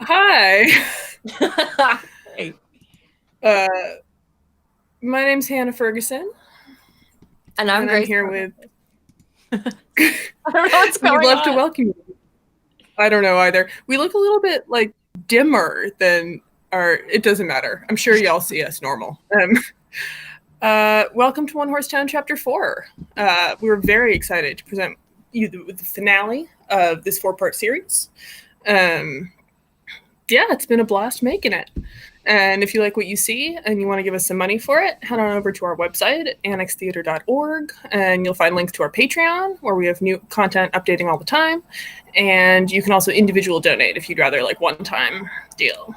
Hi. Hey. My name's Hannah Ferguson. And I'm Grace. Here with... I don't know what's going on. We'd love to welcome you. I don't know either. We look a little bit like dimmer than our... It doesn't matter. I'm sure y'all see us normal. Welcome to One Horse Town Chapter 4. We're very excited to present you with the finale of this 4-part series. Yeah, it's been a blast making it. And if you like what you see and you want to give us some money for it, head on over to our website, annextheater.org, and you'll find links to our Patreon, where we have new content updating all the time. And you can also individual donate if you'd rather like one-time deal.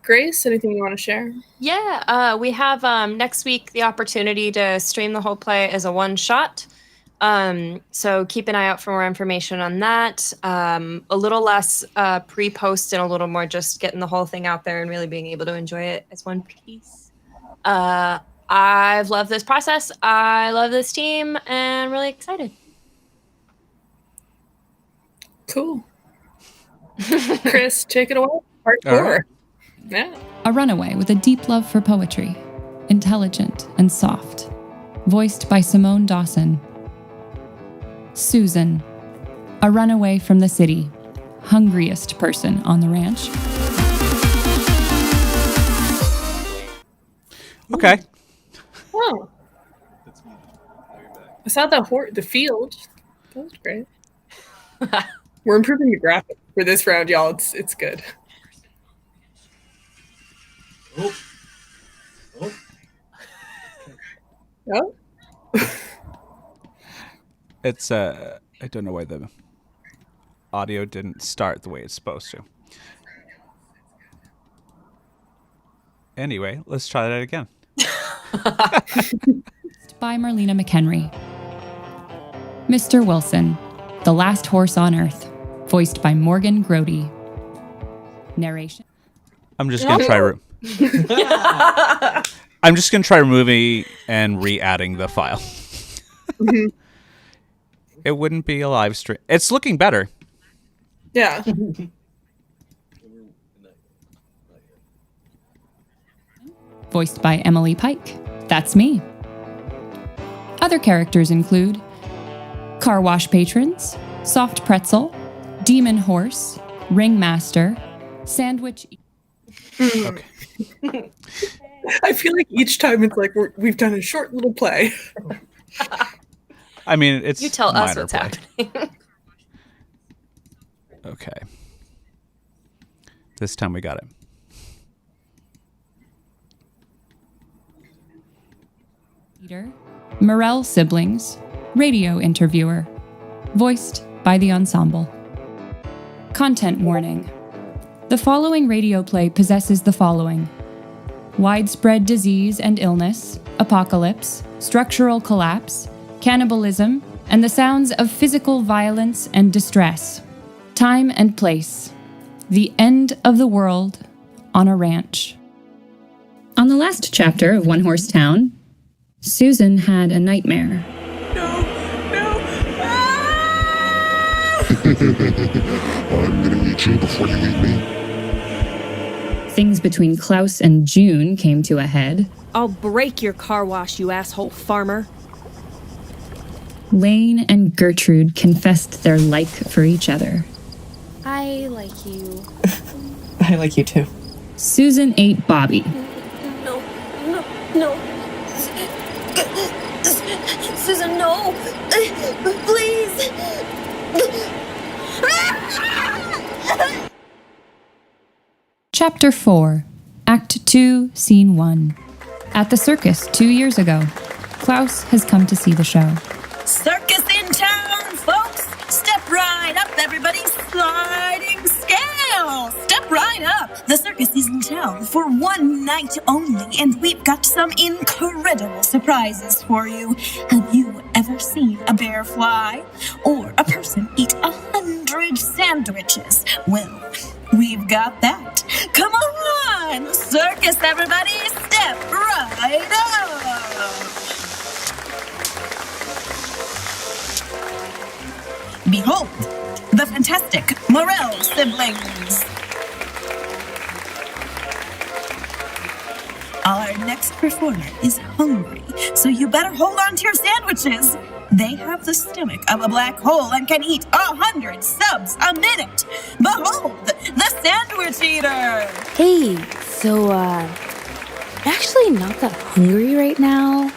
Grace, anything you want to share? Yeah, we have next week the opportunity to stream the whole play as a one-shot. So keep an eye out for more information on that. A little less pre-post and a little more just getting the whole thing out there and really being able to enjoy it as one piece. I've loved this process. I love this team and really excited. Cool. Chris, take it away. Part 4. Right. Yeah. A runaway with a deep love for poetry, intelligent and soft, voiced by Simone Dawson. Susan, a runaway from the city, hungriest person on the ranch. Okay. Oh. I saw the field. That was great. We're improving the graphics for this round, y'all. It's good. Oh. Oh. It's I don't know why the audio didn't start the way it's supposed to. Anyway, let's try that again. By Marlena McHenry. Mr. Wilson, the last horse on earth, voiced by Morgan Grody. Narration. I'm just gonna try. I'm just gonna try removing and re-adding the file. It wouldn't be a live stream. It's looking better. Yeah. Voiced by Emily Pike. That's me. Other characters include car wash patrons, soft pretzel, demon horse, ringmaster, sandwich. Okay. I feel like each time it's like we've done a short little play. I mean, it's you tell us what's play. happening. Okay. This time we got it. Peter, Morel siblings, radio interviewer, voiced by the ensemble. Content warning. The following radio play possesses the following: widespread disease and illness, apocalypse, structural collapse, cannibalism, and the sounds of physical violence and distress. Time and place. The end of the world on a ranch. On the last chapter of One Horse Town, Susan had a nightmare. No. I'm gonna eat you before you eat me. Things between Klaus and June came to a head. I'll break your car wash, you asshole farmer. Lane and Gertrude confessed their like for each other. I like you. I like you too. Susan ate Bobby. No. Susan, no. Please. Chapter 4, Act 2, Scene 1. At the circus 2 years ago, Klaus has come to see the show. Circus in town, folks! Step right up, everybody! Sliding scale! Step right up! The circus is in town for one night only, and we've got some incredible surprises for you. Have you ever seen a bear fly? Or a person eat 100 sandwiches? Well, we've got that. Come on! Circus, everybody! Step right up! Behold, the fantastic Morel siblings. Our next performer is hungry, so you better hold on to your sandwiches. They have the stomach of a black hole and can eat 100 subs a minute. Behold, the sandwich eater. Hey, so, I'm actually not that hungry right now.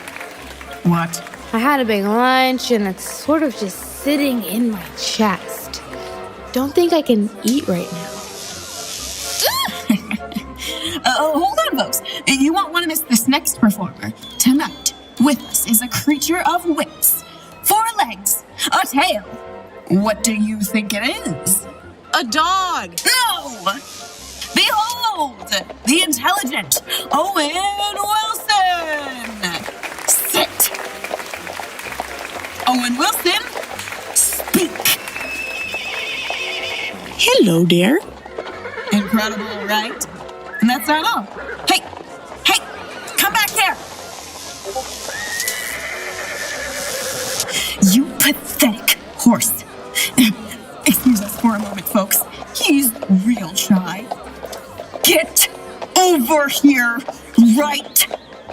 What? I had a big lunch and it's sort of just sitting in my chest. Don't think I can eat right now. Hold on, folks. You won't want to miss this next performer. Tonight, with us is a creature of wits. 4 legs, a tail. What do you think it is? A dog! No! Behold, the intelligent Owen Wilson! Sit! Owen Wilson, speak! Hello there. Incredible, right? And that's not all. Hey, come back here! You pathetic horse. Excuse us for a moment, folks. He's real shy. Get over here right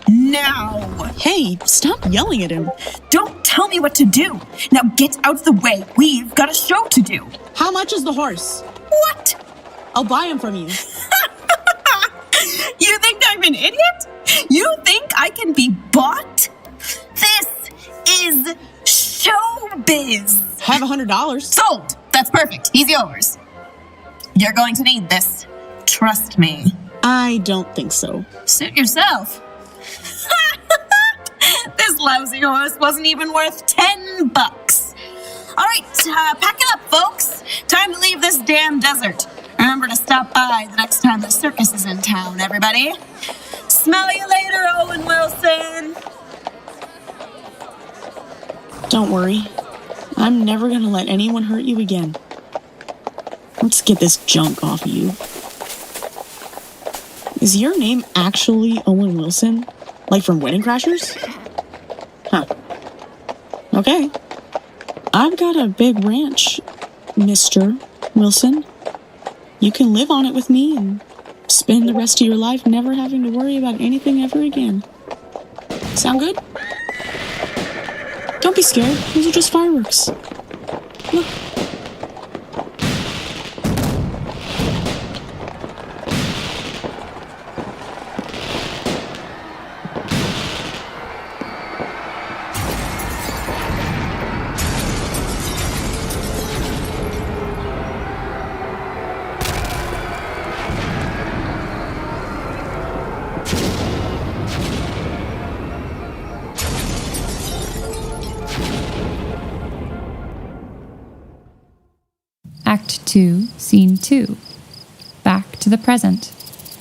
now. Hey, stop yelling at him. Don't tell me what to do. Now get out of the way. We've got a show to do. How much is the horse? What? I'll buy him from you. You think I'm an idiot? You think I can be bought? This is showbiz. Have $100. Sold. That's perfect. He's yours. You're going to need this. Trust me. I don't think so. Suit yourself. This lousy horse wasn't even worth $10. All right, pack it up, folks. Time to leave this damn desert. Remember to stop by the next time the circus is in town, everybody. Smell you later, Owen Wilson. Don't worry. I'm never gonna let anyone hurt you again. Let's get this junk off of you. Is your name actually Owen Wilson? Like from Wedding Crashers? Huh. Okay. I've got a big ranch, Mr. Wilson. You can live on it with me and spend the rest of your life never having to worry about anything ever again. Sound good? Don't be scared. These are just fireworks. Look. Act 2, Scene 2. Back to the present.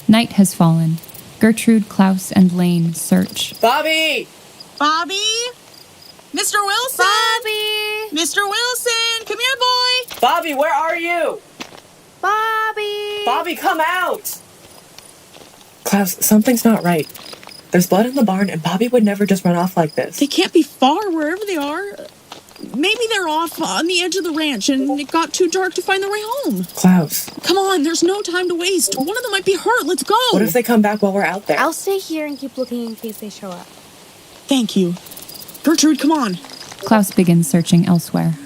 Night has fallen. Gertrude, Klaus, and Lane search. Bobby! Bobby? Mr. Wilson? Bobby! Mr. Wilson! Come here, boy! Bobby, where are you? Bobby! Bobby, come out! Klaus, something's not right. There's blood in the barn, and Bobby would never just run off like this. They can't be far wherever they are. Maybe they're off on the edge of the ranch, and it got too dark to find their way home. Klaus. Come on, there's no time to waste. One of them might be hurt. Let's go. What if they come back while we're out there? I'll stay here and keep looking in case they show up. Thank you. Gertrude, come on. Klaus begins searching elsewhere.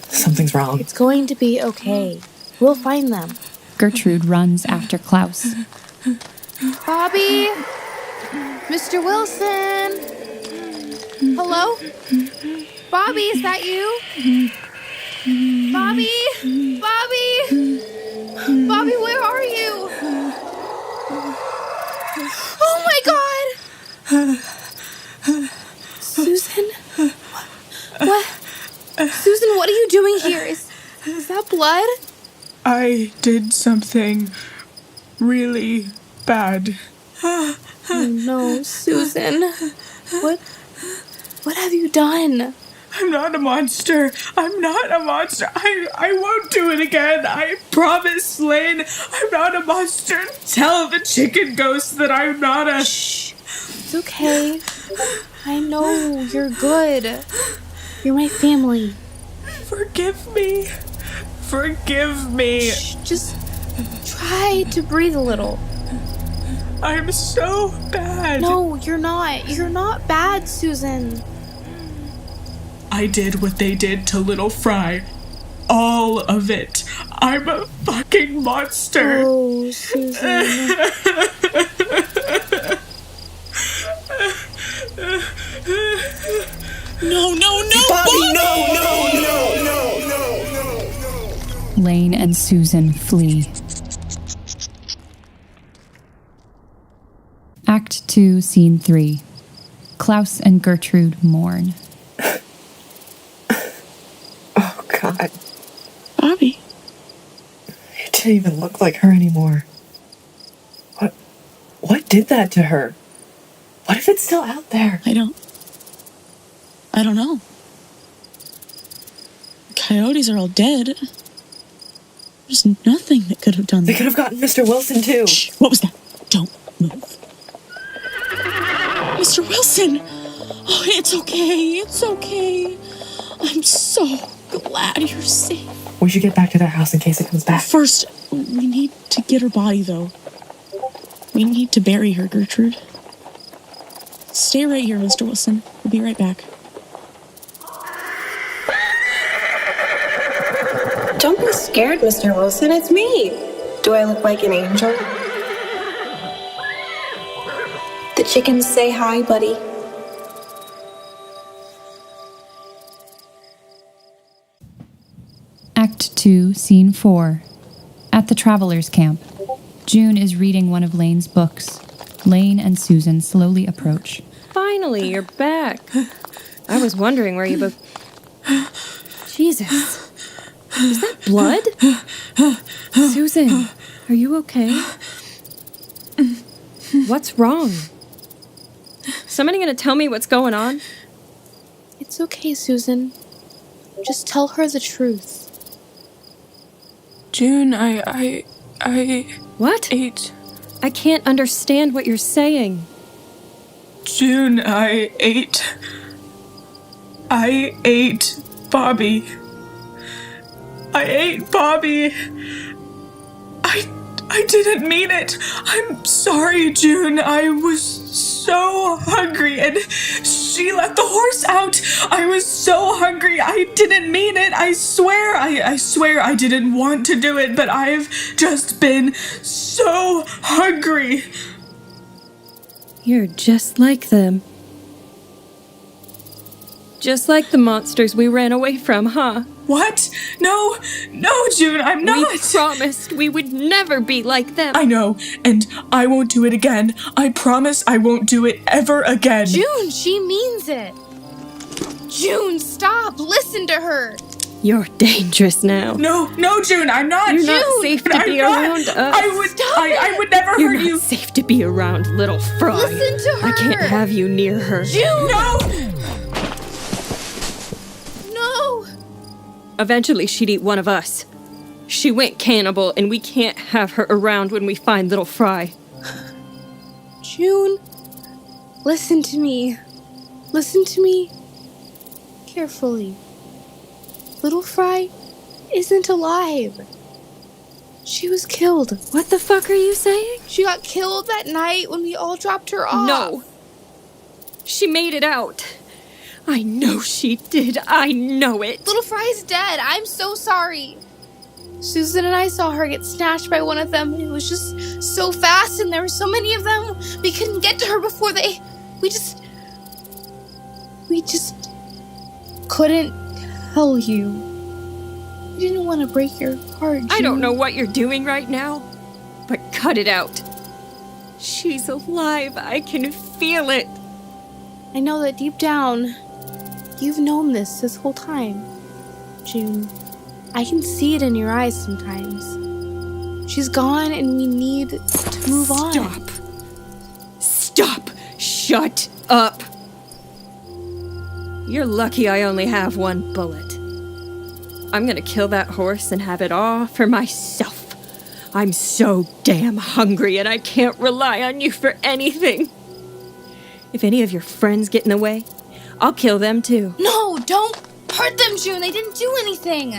Something's wrong. It's going to be okay. We'll find them. Gertrude runs after Klaus. Bobby! Mr. Wilson! Hello? Bobby, is that you? Bobby! Bobby! Bobby, where are you? Oh my God! Susan? What? Susan, what are you doing here? Is that blood? I did something really bad. Oh no, Susan. What have you done? I'm not a monster. I'm not a monster. I won't do it again. I promise, Lane. I'm not a monster. Tell the chicken ghost that I'm not a... Shh. It's okay. I know you're good. You're my family. Forgive me. Forgive me. Shh, just try to breathe a little. I'm so bad. No, you're not. You're not bad, Susan. I did what they did to Little Fry. All of it. I'm a fucking monster. Oh, Susan. No, Bobby, Bobby! no. Lane and Susan flee. Act 2, Scene 3. Klaus and Gertrude mourn. Oh, God. Bobby. It didn't even look like her anymore. What did that to her? What if it's still out there? I don't know. Coyotes are all dead. There's nothing that could have done They that. could have gotten Mr. Wilson, too. Shh, what was that? Don't move. Mr. Wilson! Oh, it's okay. I'm so glad you're safe. We should get back to that house in case it comes back. First, we need to get her body, though. We need to bury her, Gertrude. Stay right here, Mr. Wilson. We'll be right back. Don't be scared, Mr. Wilson. It's me. Do I look like an angel? The chickens say hi, buddy. Act 2, Scene 4. At the Travelers' Camp. June is reading one of Lane's books. Lane and Susan slowly approach. Finally, you're back. I was wondering where you both... Jesus. Is that blood? Susan, are you okay? What's wrong? Somebody gonna tell me what's going on? It's okay, Susan. Just tell her the truth. June, I What? ate. I can't understand what you're saying. June, I ate Bobby. I ate Bobby. I didn't mean it. I'm sorry, June. I was so hungry and she let the horse out. I was so hungry. I didn't mean it. I swear I didn't want to do it, but I've just been so hungry. You're just like them. Just like the monsters we ran away from, huh? What? No, June, I'm not. We promised we would never be like them. I know, and I won't do it again. I promise I won't do it ever again. June, she means it. June, stop. Listen to her. You're dangerous now. No, June, I'm not. You're June, not safe to be around us. I would never You're hurt not you. safe to be around little Fry. Listen to her. I can't have you near her. June! No! No! Eventually, she'd eat one of us. She went cannibal, and we can't have her around when we find little Fry. June, listen to me. Listen to me carefully. Little Fry isn't alive. She was killed. What the fuck are you saying? She got killed that night when we all dropped her off. No. She made it out. I know she did. I know it. Little Fry's dead. I'm so sorry. Susan and I saw her get snatched by one of them. It was just so fast and there were so many of them. We couldn't get to her before they... We just couldn't tell you. We didn't want to break your heart, June. I don't know what you're doing right now, but cut it out. She's alive. I can feel it. I know that deep down, you've known this whole time, June. I can see it in your eyes sometimes. She's gone and we need to move on. Stop. Shut up. You're lucky I only have one bullet. I'm gonna kill that horse and have it all for myself. I'm so damn hungry and I can't rely on you for anything. If any of your friends get in the way, I'll kill them too. No, don't hurt them, June. They didn't do anything.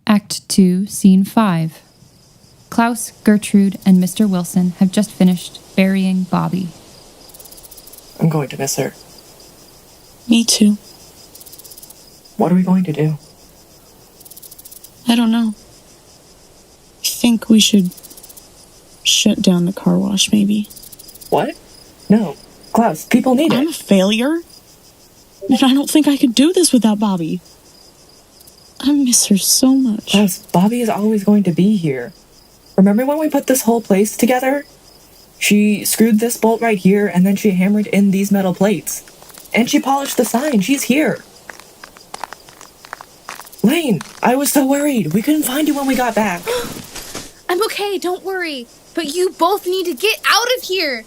Act 2, Scene 5. Klaus, Gertrude, and Mr. Wilson have just finished burying Bobby. I'm going to miss her. Me too. What are we going to do? I don't know. I think we should shut down the car wash, maybe. What? No. Klaus, people need I'm it. a failure. And I don't think I could do this without Bobby. I miss her so much. Klaus, Bobby is always going to be here. Remember when we put this whole place together? She screwed this bolt right here, and then she hammered in these metal plates. And she polished the sign. She's here. Lane, I was so worried. We couldn't find you when we got back. I'm okay, don't worry. But you both need to get out of here.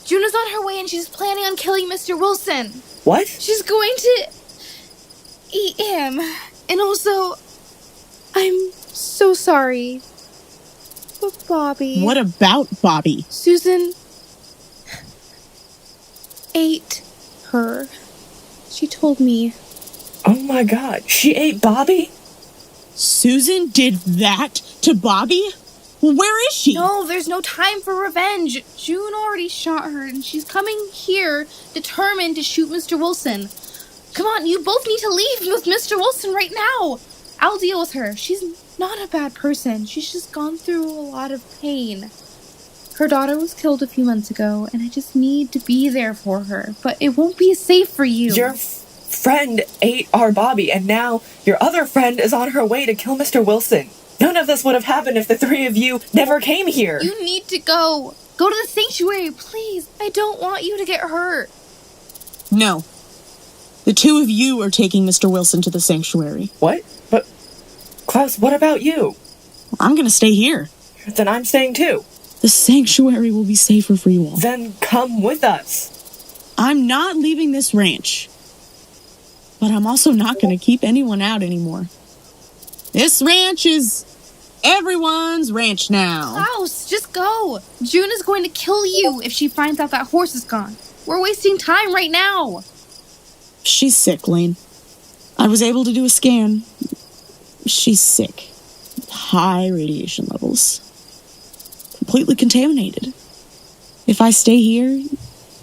Juna's on her way and she's planning on killing Mr. Wilson. What? She's going to eat him. And also, I'm so sorry. But Bobby... What about Bobby? Susan ate her. She told me. Oh my god, she ate Bobby? Susan did that to Bobby? Where is she? No, there's no time for revenge. June already shot her, and she's coming here determined to shoot Mr. Wilson. Come on, you both need to leave with Mr. Wilson right now. I'll deal with her. She's not a bad person. She's just gone through a lot of pain. Her daughter was killed a few months ago, and I just need to be there for her. But it won't be safe for you. Your friend ate our Bobby, and now your other friend is on her way to kill Mr. Wilson. None of this would have happened if the three of you never came here. You need to go. Go to the sanctuary, please. I don't want you to get hurt. No. The two of you are taking Mr. Wilson to the sanctuary. What? But, Klaus, what about you? I'm gonna stay here. Then I'm staying too. The sanctuary will be safer for you all. Then come with us. I'm not leaving this ranch. But I'm also not gonna keep anyone out anymore. This ranch is everyone's ranch now. Klaus, just go. June is going to kill you if she finds out that horse is gone. We're wasting time right now. She's sick, Lane. I was able to do a scan. She's sick. High radiation levels. Completely contaminated. If I stay here,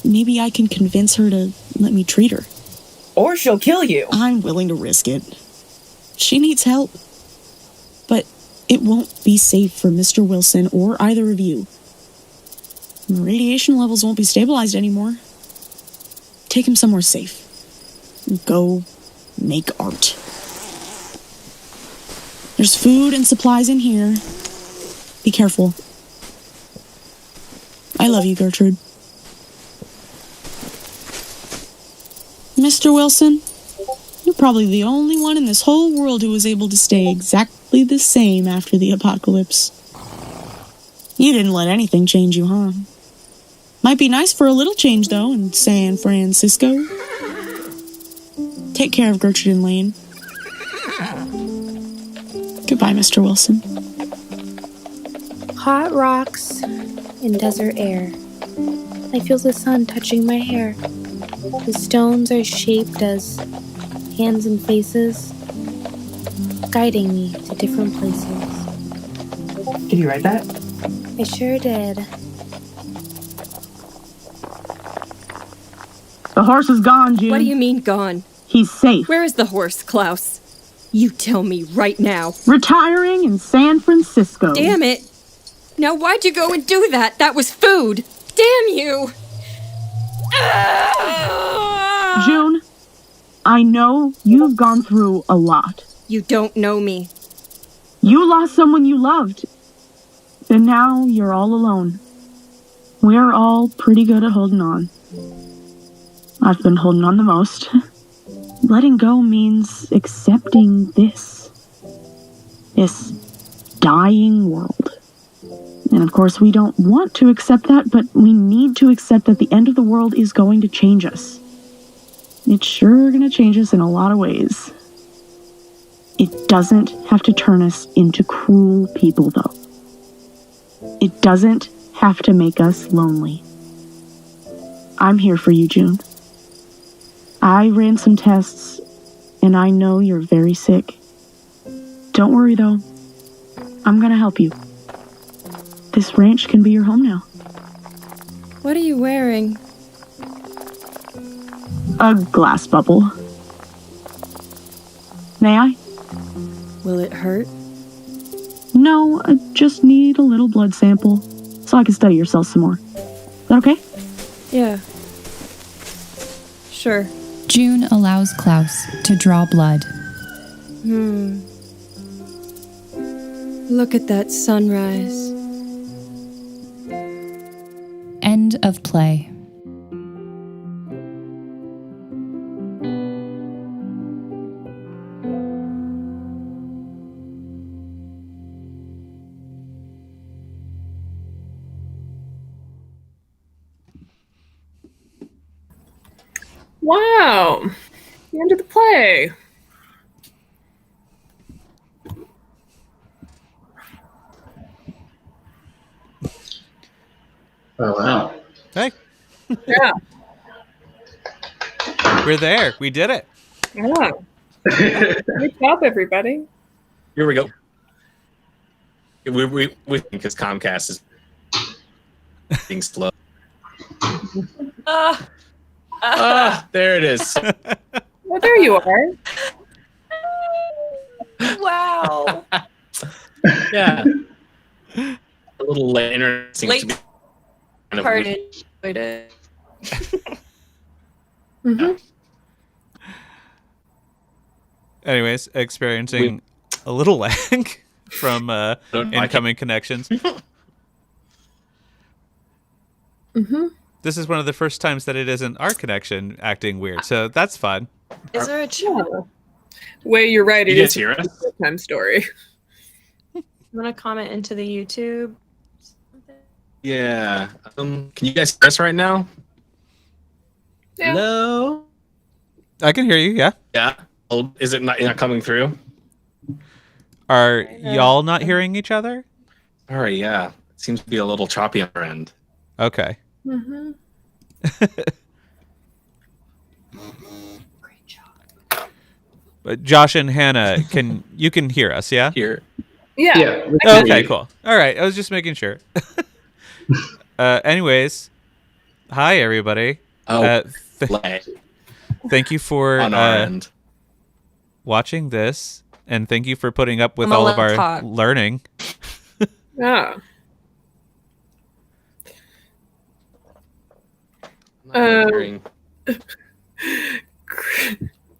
maybe I can convince her to let me treat her. Or she'll kill you. I'm willing to risk it. She needs help. But it won't be safe for Mr. Wilson or either of you. The radiation levels won't be stabilized anymore. Take him somewhere safe. Go make art. There's food and supplies in here. Be careful. I love you, Gertrude. Mr. Wilson, you're probably the only one in this whole world who was able to stay exactly the same after the apocalypse. You didn't let anything change you, huh? Might be nice for a little change, though, in San Francisco. Take care of Gertrude and Lane. Goodbye, Mr. Wilson. Hot rocks and desert air. I feel the sun touching my hair. The stones are shaped as hands and faces, guiding me to different places. Did you write that? I sure did. The horse is gone, June. What do you mean gone? He's safe. Where is the horse, Klaus? You tell me right now. Retiring in San Francisco. Damn it. Now why'd you go and do that? That was food. Damn you. June, I know you've gone through a lot. You don't know me. You lost someone you loved. And now you're all alone. We're all pretty good at holding on. I've been holding on the most. Letting go means accepting this dying world. And of course, we don't want to accept that, but we need to accept that the end of the world is going to change us. It's sure going to change us in a lot of ways. It doesn't have to turn us into cruel people, though. It doesn't have to make us lonely. I'm here for you, June. I ran some tests, and I know you're very sick. Don't worry, though. I'm gonna help you. This ranch can be your home now. What are you wearing? A glass bubble. May I? Will it hurt? No, I just need a little blood sample so I can study your cells some more. Is that okay? Yeah. Sure. June allows Klaus to draw blood. Look at that sunrise. End of play. Wow. The end of the play. Oh, wow. Hey. Yeah. We're there. We did it. Yeah. Good job, everybody. Here we go. We think because Comcast is being slow. There it is. Well, there you are. Wow. Yeah. A little internet seems to be kind of Pardon. It. Anyways, experiencing a little lag from incoming connections. This is one of the first times that it isn't our connection acting weird, so that's fun. Is there a channel? Wait, you're right. It You is guys hear us? a time story. I'm gonna comment into the YouTube. Yeah. Can you guys hear us right now? Yeah. Hello? I can hear you, yeah. Yeah. Oh, is it not coming through? Are y'all not hearing each other? All right, yeah. It seems to be a little choppy on our end. Okay. Great job. But Josh and Hannah, you can hear us, yeah? Here. Yeah. Okay, cool. All right, I was just making sure. Anyways, hi everybody. Thank you for on our end. Watching this, and thank you for putting up with all of our learning. Yeah.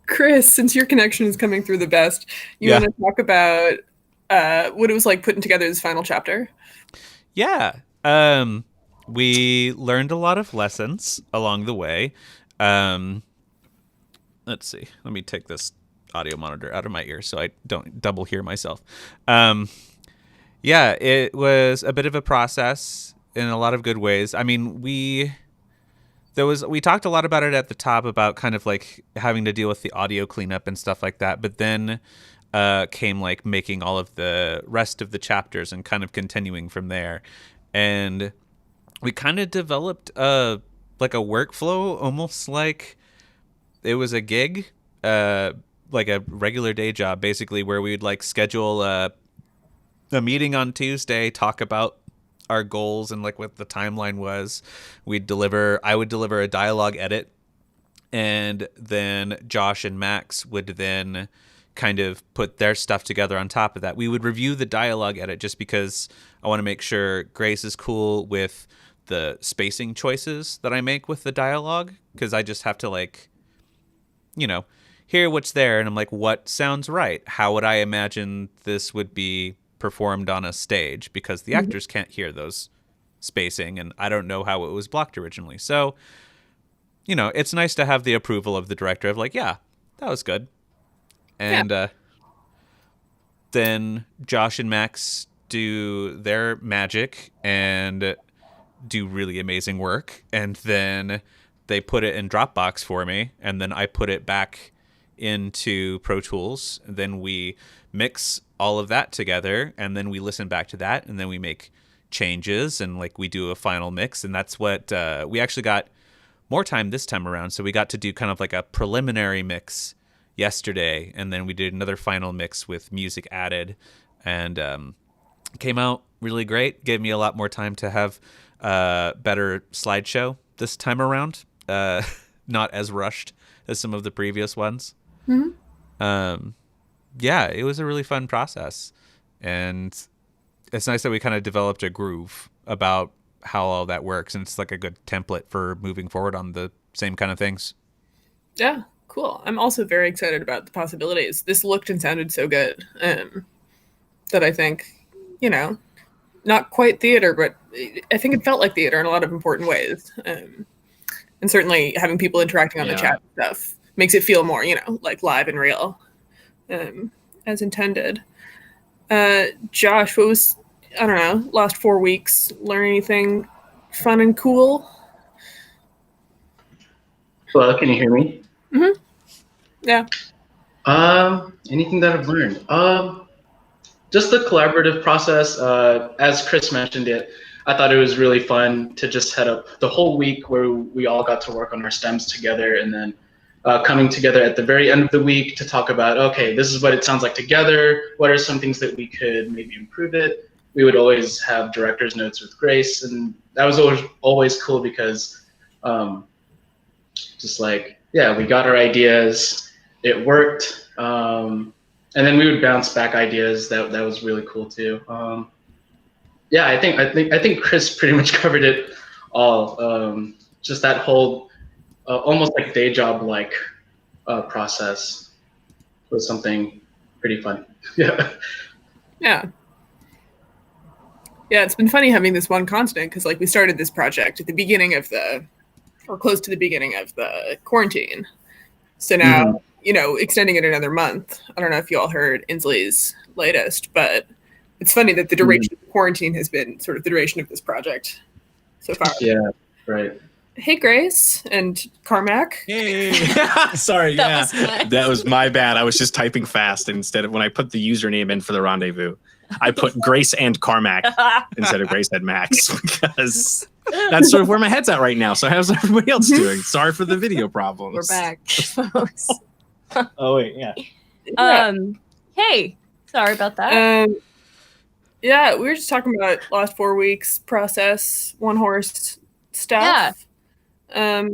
Chris, since your connection is coming through the best, you want to talk about what it was like putting together this final chapter? Yeah. We learned a lot of lessons along the way. Let's see. Let me take this audio monitor out of my ear so I don't double hear myself. Yeah, it was a bit of a process in a lot of good ways. I mean, we talked a lot about it at the top about kind of like having to deal with the audio cleanup and stuff like that, but then came like making all of the rest of the chapters and kind of continuing from there. And we kind of developed like a workflow, almost like it was a gig, like a regular day job, basically, where we'd like schedule a meeting on Tuesday, talk about our goals and like what the timeline was. I would deliver a dialogue edit, and then Josh and Max would then kind of put their stuff together on top of that. We would review the dialogue edit just because I want to make sure Grace is cool with the spacing choices that I make with the dialogue, because I just have to like, hear what's there, and I'm like, what sounds right? How would I imagine this would be performed on a stage? Because the actors can't hear those spacing, and I don't know how it was blocked originally. So, it's nice to have the approval of the director of like, yeah, that was good. And then Josh and Max do their magic and do really amazing work, and then they put it in Dropbox for me, and then I put it back into Pro Tools. Then we mix all of that together, and then we listen back to that, and then we make changes and like we do a final mix, and that's what we actually got more time this time around. So we got to do kind of like a preliminary mix yesterday, and then we did another final mix with music added, and came out really great. Gave me a lot more time to have better slideshow this time around, not as rushed as some of the previous ones. Yeah, it was a really fun process, and it's nice that we kind of developed a groove about how all that works, and it's like a good template for moving forward on the same kind of things. Yeah, cool. I'm also very excited about the possibilities. This looked and sounded so good that I think, not quite theater, but I think it felt like theater in a lot of important ways. And certainly having people interacting on the chat stuff makes it feel more, like live and real, as intended. Josh, what was, I don't know, last 4 weeks, learn anything fun and cool? Hello, can you hear me? Mm-hmm. Yeah. Anything that I've learned? Just the collaborative process. As Chris mentioned it, I thought it was really fun to just head up the whole week where we all got to work on our stems together, and then coming together at the very end of the week to talk about, okay, this is what it sounds like together. What are some things that we could maybe improve it? We would always have director's notes with Grace, and that was always cool because just like, yeah, we got our ideas, it worked, and then we would bounce back ideas. That was really cool too. Yeah, I think Chris pretty much covered it all. Just that whole almost like day job like process was something pretty fun. Yeah. Yeah. Yeah, it's been funny having this one constant because, like, we started this project at the beginning of or close to the beginning of the quarantine. So now, extending it another month. I don't know if you all heard Inslee's latest, but it's funny that the duration of the quarantine has been sort of the duration of this project so far. Yeah, right. Hey, Grace and Carmack. Hey. Sorry, that was my bad. I was just typing fast instead of when I put the username in for the rendezvous. I put Grace and Carmack instead of Grace and Max because that's sort of where my head's at right now. So how's everybody else doing? Sorry for the video problems. We're back, folks. Oh wait, yeah. Hey, sorry about that. Yeah, we were just talking about last 4 weeks process, one horse stuff. Yeah.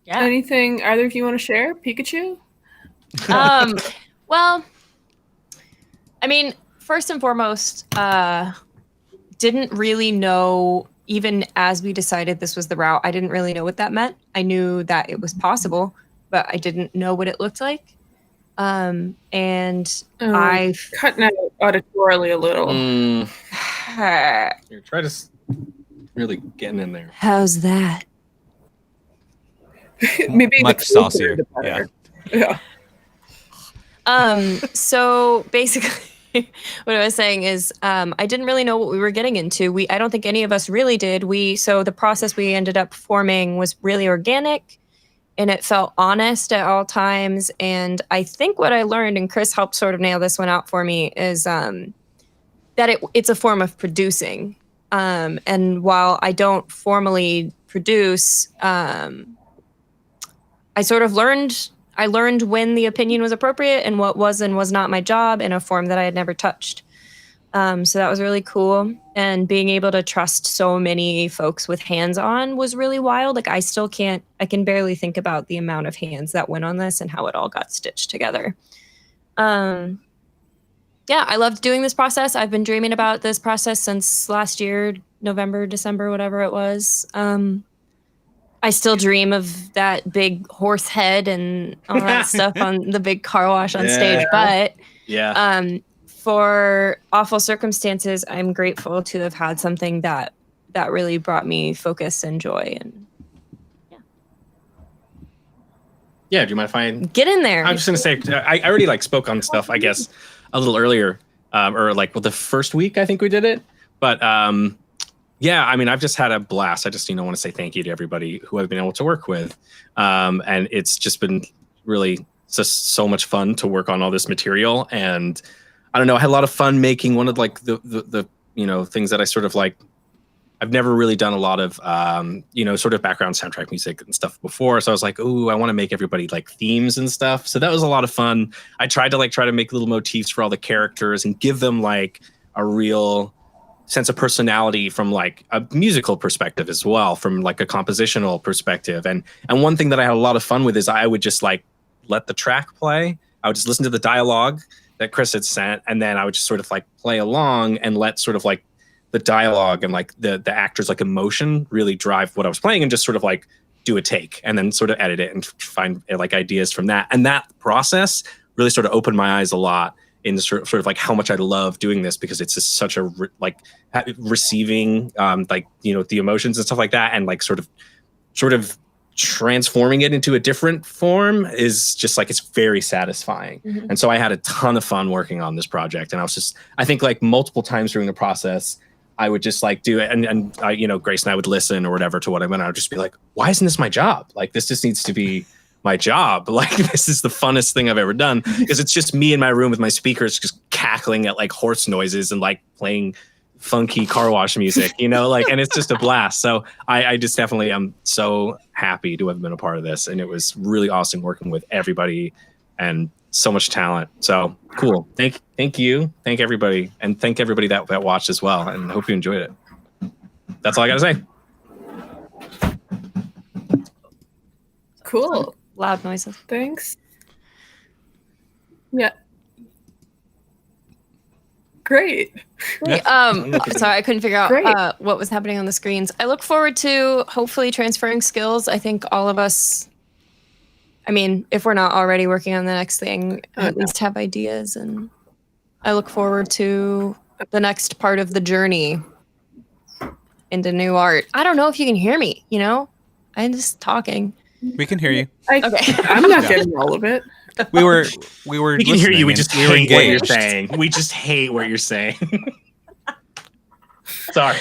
Anything either of you want to share? Pikachu? Well, I mean, first and foremost, didn't really know, even as we decided this was the route, I didn't really know what that meant. I knew that it was possible, but I didn't know what it looked like. And I cutting out auditorily a little. You're trying to really getting in there. How's that? Maybe much saucier. Yeah. So basically what I was saying is I didn't really know what we were getting into. I don't think any of us really did. So the process we ended up forming was really organic and it felt honest at all times. And I think what I learned, and Chris helped sort of nail this one out for me, is that it's a form of producing. And while I don't formally produce, I sort of learned when the opinion was appropriate and what was and was not my job in a form that I had never touched. So that was really cool. And being able to trust so many folks with hands-on was really wild. Like I can barely think about the amount of hands that went on this and how it all got stitched together. Yeah, I loved doing this process. I've been dreaming about this process since last year, November, December, whatever it was. I still dream of that big horse head and all that stuff on the big car wash on stage. But for awful circumstances, I'm grateful to have had something that really brought me focus and joy. And yeah, do you mind if I get in there? I'm just gonna say I already spoke on stuff, I guess, a little earlier, or the first week I think we did it. But yeah, I mean, I've just had a blast. I just want to say thank you to everybody who I've been able to work with, and it's just been really just so much fun to work on all this material. And I don't know, I had a lot of fun making one of the things that I sort of like. I've never really done a lot of, sort of background soundtrack music and stuff before. So I was like, ooh, I want to make everybody like themes and stuff. So that was a lot of fun. I tried to try to make little motifs for all the characters and give them like a real sense of personality from like a musical perspective as well, from like a compositional perspective. And one thing that I had a lot of fun with is I would just like let the track play. I would just listen to the dialogue that Chris had sent. And then I would just sort of like play along and let sort of like the dialogue and like the actors like emotion really drive what I was playing, and just sort of like do a take and then sort of edit it and find like ideas from that. And that process really sort of opened my eyes a lot in sort of like how much I love doing this, because it's just such a receiving the emotions and stuff like that, and like sort of transforming it into a different form is just like, it's very satisfying. Mm-hmm. And so I had a ton of fun working on this project, and I think like multiple times during the process I would just like do it, and Grace and I would listen or whatever to what I meant. I would just be like, why isn't this my job? Like, this just needs to be my job. Like, this is the funnest thing I've ever done, because it's just me in my room with my speakers just cackling at like horse noises and like playing funky car wash music, and it's just a blast. So I just definitely am so happy to have been a part of this, and it was really awesome working with everybody and so much talent. So cool. Thank you. Thank everybody. And thank everybody that watched as well. And hope you enjoyed it. That's all I got to say. Cool. Loud noises. Thanks. Yeah. Great. Sorry, I couldn't figure out what was happening on the screens. I look forward to hopefully transferring skills. I think all of us, if we're not already working on the next thing, at least have ideas. And I look forward to the next part of the journey into new art. I don't know if you can hear me, I'm just talking. We can hear you. Okay. I'm not getting all of it. We were We can hear you. We just hate what you're saying. We just hate what you're saying. Sorry.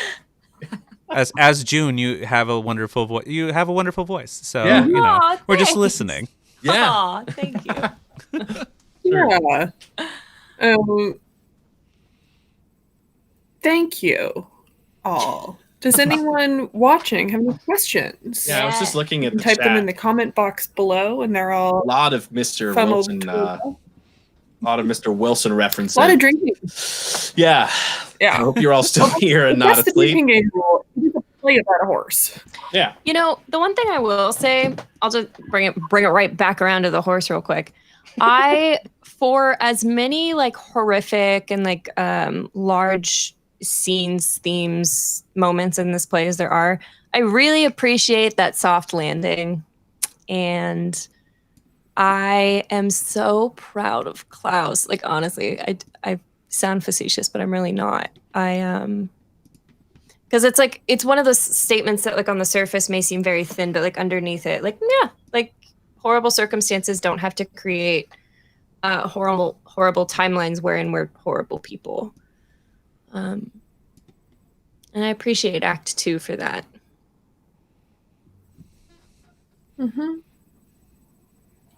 As June, you have a wonderful voice. You have a wonderful voice. So Aw, we're just thanks. listening. Yeah. Aw, thank you. Yeah. Thank you all. Does anyone watching have any questions? Yeah, I was just looking at the Type chat. them in the comment box below, and they're all A lot of Mr. funneled Wilson. toward- A lot of Mr. Wilson references. a lot of drinking. Yeah. Yeah. I hope you're all still here and not That's the asleep. drinking game rule. You get to play about a horse. Yeah. The one thing I will say, I'll just bring it right back around to the horse real quick. For as many like horrific and like large scenes, themes, moments in this play as there are, I really appreciate that soft landing. And I am so proud of Klaus. Like, honestly, I sound facetious, but I'm really not. Because it's like, it's one of those statements that like on the surface may seem very thin, but like underneath it, like, yeah, like horrible circumstances don't have to create horrible timelines wherein we're horrible people. And I appreciate Act 2 for that. Mm-hmm.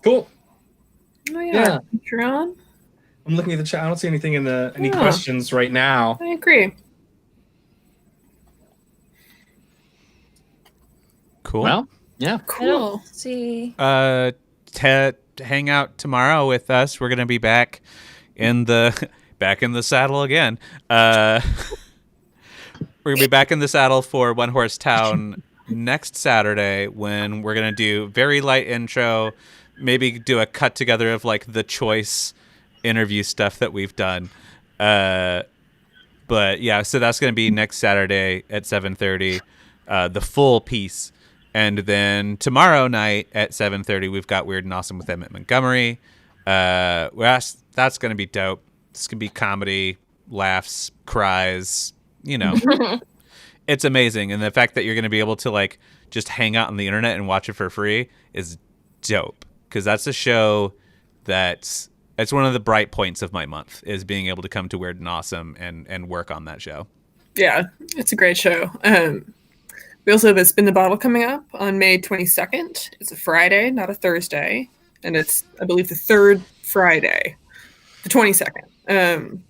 Cool. Oh Yeah. You're on? I'm looking at the chat. I don't see anything in any Yeah. questions right now. I agree. Cool. Well, yeah. Cool. See. Hang out tomorrow with us. We're gonna be back in the saddle again. We're gonna be back in the saddle for One Horse Town next Saturday, when we're gonna do very light intro, maybe do a cut together of like the choice interview stuff that we've done. But yeah, so that's gonna be next Saturday at 7:30, the full piece. And then tomorrow night at 7:30, we've got Weird and Awesome with Emmett Montgomery. That's going to be dope. It's going to be comedy, laughs, cries, It's amazing. And the fact that you're going to be able to like just hang out on the internet and watch it for free is dope. Because that's a show it's one of the bright points of my month, is being able to come to Weird and Awesome and work on that show. Yeah, it's a great show. We also have a Spin the Bottle coming up on May 22nd. It's a Friday, not a Thursday. And it's, I believe, the third Friday, the 22nd.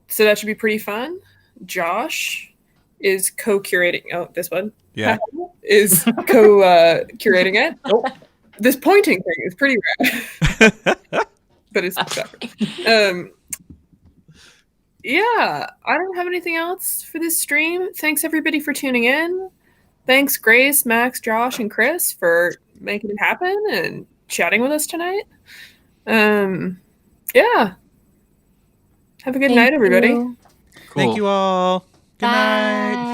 So that should be pretty fun. Josh is co-curating. Oh, this one. Yeah. Is co-curating it. Oh, this pointing thing is pretty rad. But it's yeah, I don't have anything else for this stream. Thanks everybody for tuning in. Thanks Grace, Max, Josh, and Chris for making it happen and chatting with us tonight. Yeah. Have a good night, everybody. Thank you all. Good night.